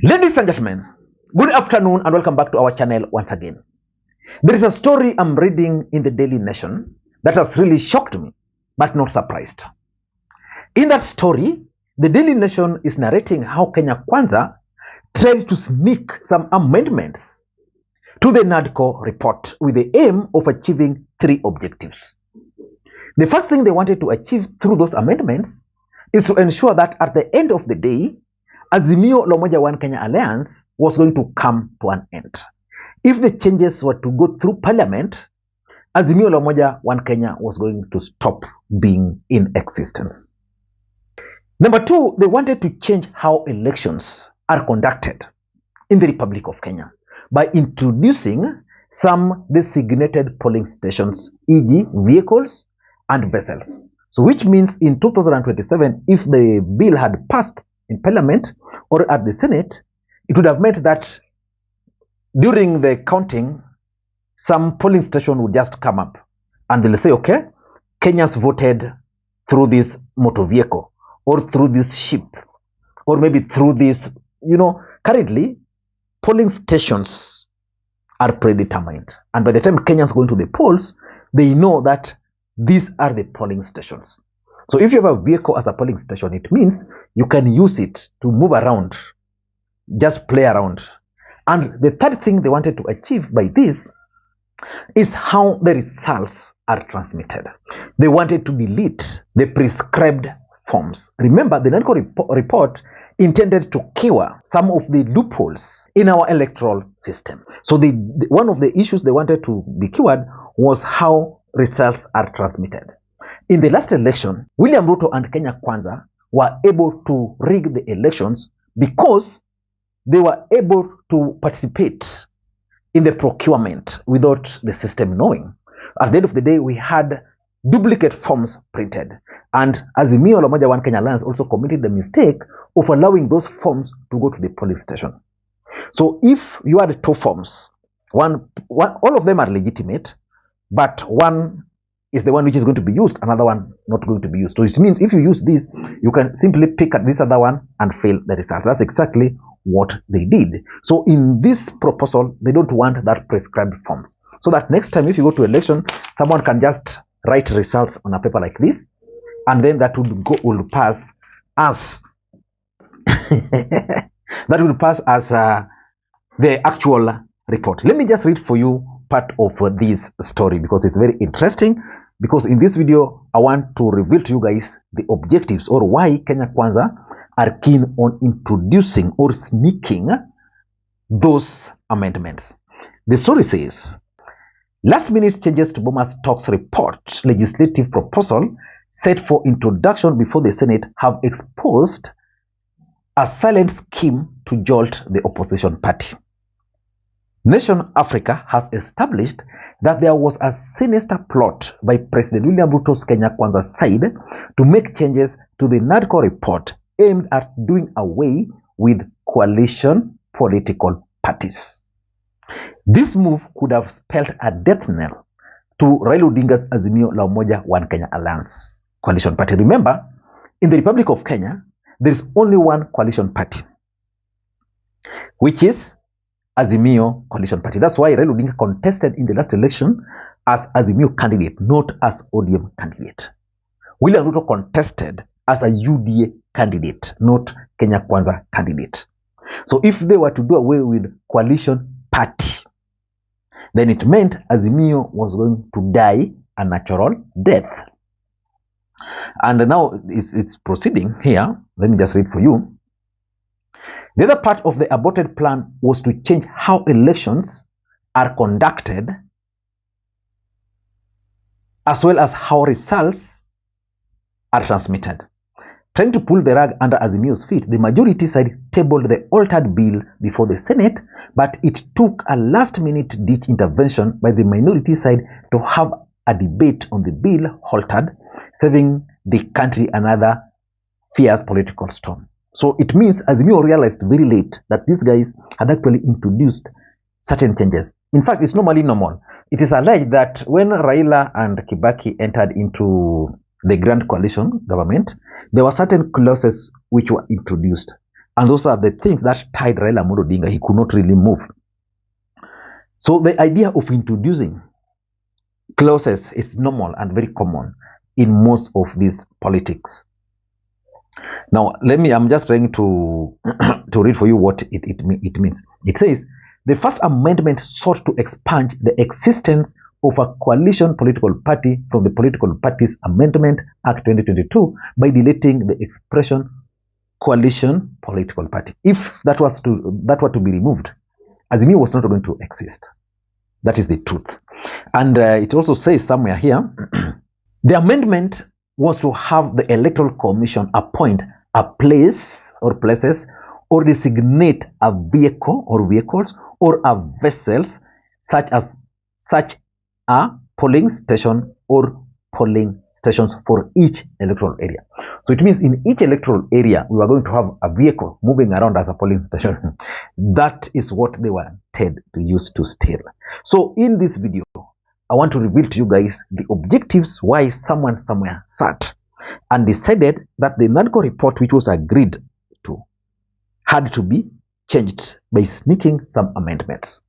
Ladies and gentlemen, good afternoon and welcome back to our channel once again. There is a story I'm reading in the Daily Nation that has really shocked me, but not surprised. In that story, the Daily Nation is narrating how Kwanza tried to sneak some amendments to the NCO report with the aim of achieving three objectives. The first thing they wanted to achieve through those amendments is to ensure that at the end of the day, Azimio Umoja One Kenya Alliance was going to come to an end. If the changes were to go through Parliament, Azimio Umoja One Kenya was going to stop being in existence. Number two, they wanted to change how elections are conducted in the Republic of Kenya by introducing some designated polling stations, e.g. vehicles and vessels. So which means in 2027, if the bill had passed in Parliament or at the Senate, it would have meant that during the counting, some polling station would just come up and they'll say, okay, Kenyans voted through this motor vehicle or through this ship or maybe through this, currently polling stations are predetermined. And by the time Kenyans go into the polls, they know that these are the polling stations. So if you have a vehicle as a polling station, it means you can use it to move around, just play around. And the third thing they wanted to achieve by this is how the results are transmitted. They wanted to delete the prescribed forms. Remember, the NCO report intended to cure some of the loopholes in our electoral system. So one of the issues they wanted to be cured was how results are transmitted. In the last election, William Ruto and Kwanza were able to rig the elections because they were able to participate in the procurement without the system knowing. At the end of the day, we had duplicate forms printed. And Azimio Umoja One Kenya Alliance also committed the mistake of allowing those forms to go to the polling station. So if you had two forms, all of them are legitimate, but one is the one which is going to be used, another one not going to be used. So it means if you use this, you can simply pick at this other one and fail the results. That's exactly what they did. So in this proposal, they don't want that prescribed forms. So that next time if you go to election, someone can just write results on a paper like this, and then that will pass as that will pass as the actual report. Let me just read for you part of this story because it's very interesting. Because in this video, I want to reveal to you guys the objectives or why Kwanza are keen on introducing or sneaking those amendments. The story says, last minute changes to Boma's talks report legislative proposal set for introduction before the Senate have exposed a silent scheme to jolt the opposition party. Nation Africa has established that there was a sinister plot by President William Ruto's Kwanza side to make changes to the NCO report aimed at doing away with coalition political parties. This move could have spelled a death knell to Raila Odinga's Azimio Umoja One Kenya Alliance coalition party. Remember, in the Republic of Kenya, there is only one coalition party, which is Azimio coalition party. That's why Raila Odinga contested in the last election as Azimio candidate, not as ODM candidate. William Ruto contested as a UDA candidate, not Kenya Kwanza candidate. So if they were to do away with coalition party, then it meant Azimio was going to die a natural death. And now it's proceeding here. Let me just read for you. The other part of the aborted plan was to change how elections are conducted, as well as how results are transmitted. Trying to pull the rug under Azimio's feet, the majority side tabled the altered bill before the Senate, but it took a last-minute ditch intervention by the minority side to have a debate on the bill halted, saving the country another fierce political storm. So it means Azimio realized very late that these guys had actually introduced certain changes. In fact, it's normally normal. It is alleged that when Raila and Kibaki entered into the Grand Coalition government, there were certain clauses which were introduced. And those are the things that tied Raila Odinga. He could not really move. So the idea of introducing clauses is normal and very common in most of these politics. Now, I'm just trying to, to read for you what it means. It says, the First Amendment sought to expunge the existence of a coalition political party from the Political Parties Amendment Act 2022 by deleting the expression coalition political party. If that were to be removed, Azimio was not going to exist. That is the truth. And it also says somewhere here, the amendment was to have the Electoral Commission appoint a place or places or designate a vehicle or vehicles or a vessels such a polling station or polling stations for each electoral area. So it means in each electoral area, we are going to have a vehicle moving around as a polling station. That is what they were intended to use to steal. So in this video, I want to reveal to you guys the objectives why someone somewhere sat and decided that the NADCO report, which was agreed to, had to be changed by sneaking some amendments.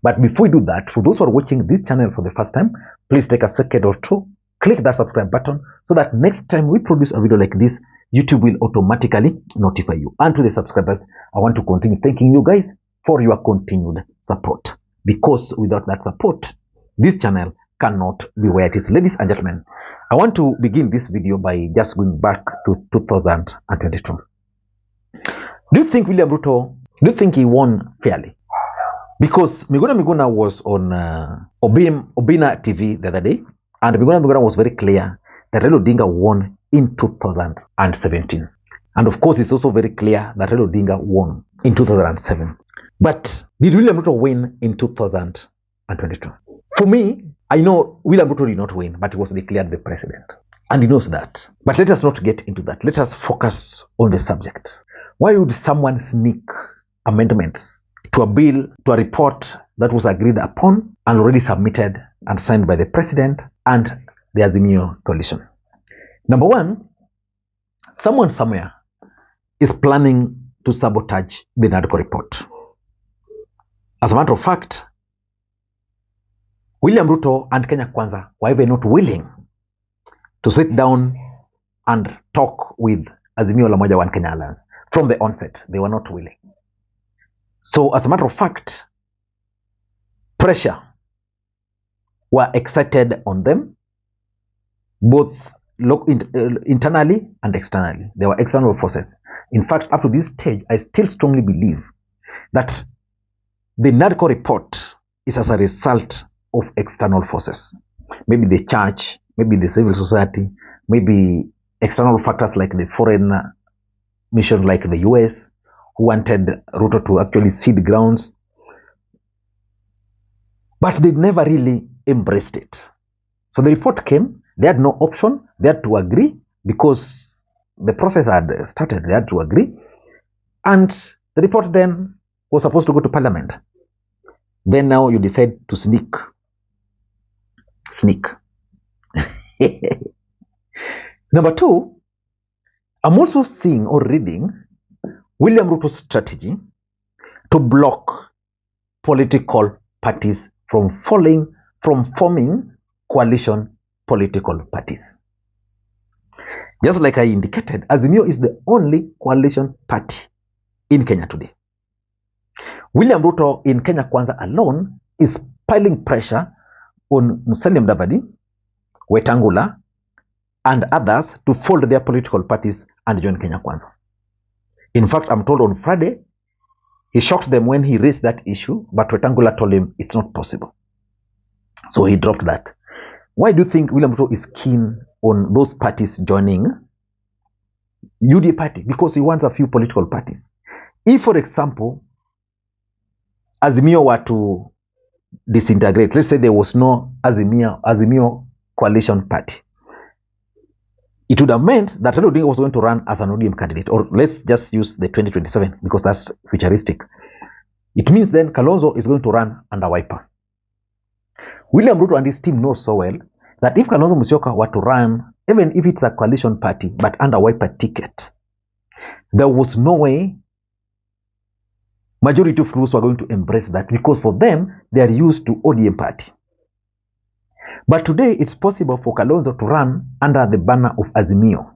But before we do that, for those who are watching this channel for the first time, please take a second or two, click that subscribe button so that next time we produce a video like this, YouTube will automatically notify you. And to the subscribers, I want to continue thanking you guys for your continued support. Because without that support, this channel cannot be where it is. Ladies and gentlemen, I want to begin this video by just going back to 2022. Do you think William Ruto, do you think he won fairly? Because Miguna was on Obina TV the other day, and Miguna was very clear that Raila Odinga won in 2017. And of course, it's also very clear that Raila Odinga won in 2007. But did William Ruto win in 2022? For me, I know William Ruto did not win, but he was declared the president. And he knows that. But let us not get into that. Let us focus on the subject. Why would someone sneak amendments to a bill, to a report that was agreed upon and already submitted and signed by the president and the Azimio coalition? Number one, someone somewhere is planning to sabotage the NADCO report. As a matter of fact, William Ruto and Kenya Kwanza were even not willing to sit down and talk with Azimio Umoja and Kenya Alliance. From the onset, they were not willing. So as a matter of fact, pressure were exerted on them, both internally and externally. There were external forces. In fact, up to this stage, I still strongly believe that the NADCO report is as a result of external forces. Maybe the church, maybe the civil society, maybe external factors like the foreign mission like the US, who wanted Ruto to actually cede grounds. But they never really embraced it. So the report came, they had no option, they had to agree because the process had started, they had to agree. And the report then was supposed to go to parliament. Then now you decide to sneak. Number two, I'm also seeing or reading William Ruto's strategy to block political parties from forming coalition political parties. Just like I indicated, Azimio is the only coalition party in Kenya today. William Ruto in Kenya Kwanza alone is piling pressure on Musalia Mudavadi, Wetangula, and others to fold their political parties and join Kenya Kwanza. In fact, I'm told on Friday, he shocked them when he raised that issue, but Wetangula told him it's not possible. So he dropped that. Why do you think William Ruto is keen on those parties joining UDA party? Because he wants a few political parties. If, for example, Azimio were to disintegrate, let's say there was no Azimio coalition party, it would have meant that Raila Odinga was going to run as an ODM candidate, or let's just use the 2027 because that's futuristic. It means then Kalonzo is going to run under Wiper. William Ruto and his team know so well that if Kalonzo Musyoka were to run, even if it's a coalition party, but under Wiper ticket, there was no way majority of Luos were going to embrace that because for them, they are used to ODM party. But today, it's possible for Kalonzo to run under the banner of Azimio,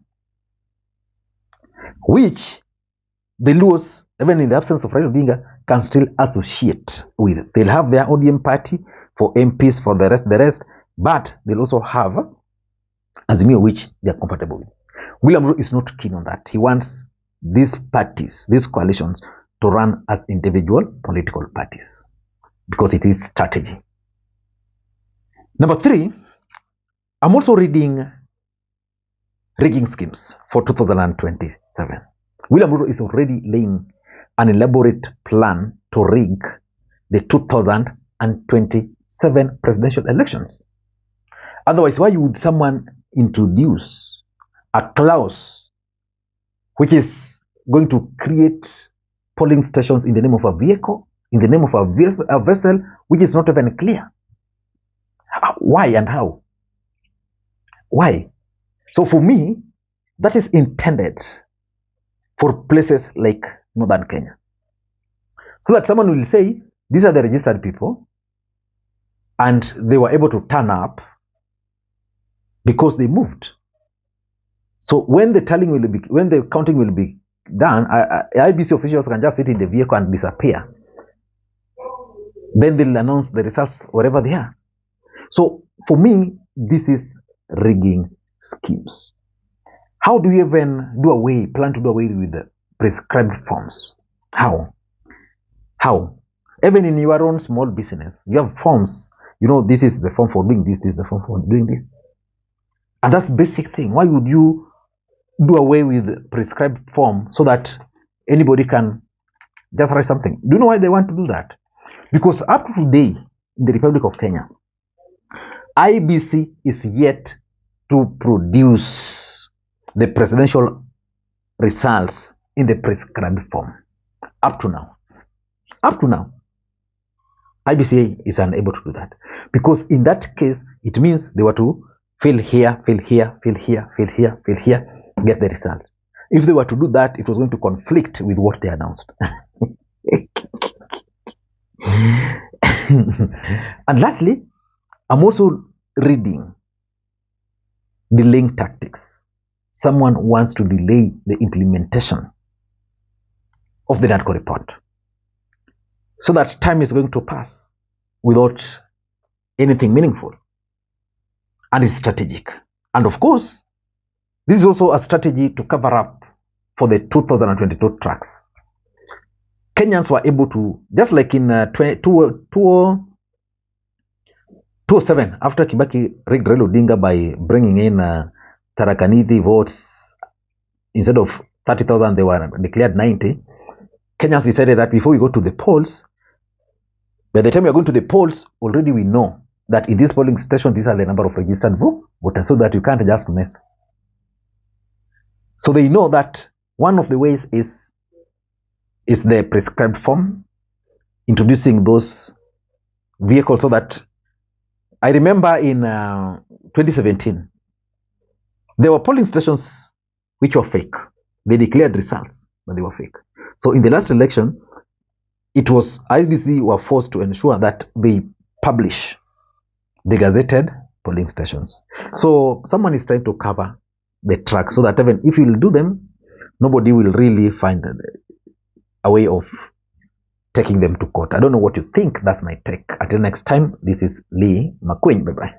which the Luos, even in the absence of Raila Odinga, can still associate with. They'll have their ODM party for MPs, for the rest, but they'll also have Azimio, which they're comfortable with. William Ruto is not keen on that. He wants these parties, these coalitions, to run as individual political parties because it is strategy. Number 3, I'm also reading rigging schemes for 2027. William Ruto is already laying an elaborate plan to rig the 2027 presidential elections. Otherwise, why would someone introduce a clause which is going to create polling stations in the name of a vehicle, in the name of a vessel, which is not even clear? Why and how? Why? So for me, that is intended for places like northern Kenya. So that someone will say, these are the registered people, and they were able to turn up because they moved. So when the counting will be done, IBC officials can just sit in the vehicle and disappear. Then they'll announce the results wherever they are. So for me, this is rigging schemes. How do you even plan to do away with the prescribed forms? How? Even in your own small business, you have forms. You know, this is the form for doing this is the form for doing this. And that's basic thing. Why would you do away with the prescribed form so that anybody can just write something? Do you know why they want to do that? Because up to today, in the Republic of Kenya, IBC is yet to produce the presidential results in the prescribed form. Up to now, IBC is unable to do that. Because in that case, it means they were to fill here, get the result. If they were to do that, it was going to conflict with what they announced. And lastly, I'm also reading delaying tactics. Someone wants to delay the implementation of the NCO report so that time is going to pass without anything meaningful. And it's strategic. And of course, this is also a strategy to cover up for the 2022 tracks. Kenyans were able to, just like in 2007, after Kibaki rigged Raila Odinga by bringing in Tarakaniti votes, instead of 30,000, they were declared 90. Kenyans decided that before we go to the polls, by the time we are going to the polls, already we know that in this polling station, these are the number of registered voters, so that you can't just mess. So they know that one of the ways is the prescribed form, introducing those vehicles so that, I remember in 2017, there were polling stations which were fake. They declared results, but they were fake. So in the last election, it was IBC were forced to ensure that they publish the gazetted polling stations. So someone is trying to cover the track so that even if you will do them, nobody will really find a way of taking them to court. I don't know what you think. That's my take. Until next time, this is Makwiny. Bye-bye.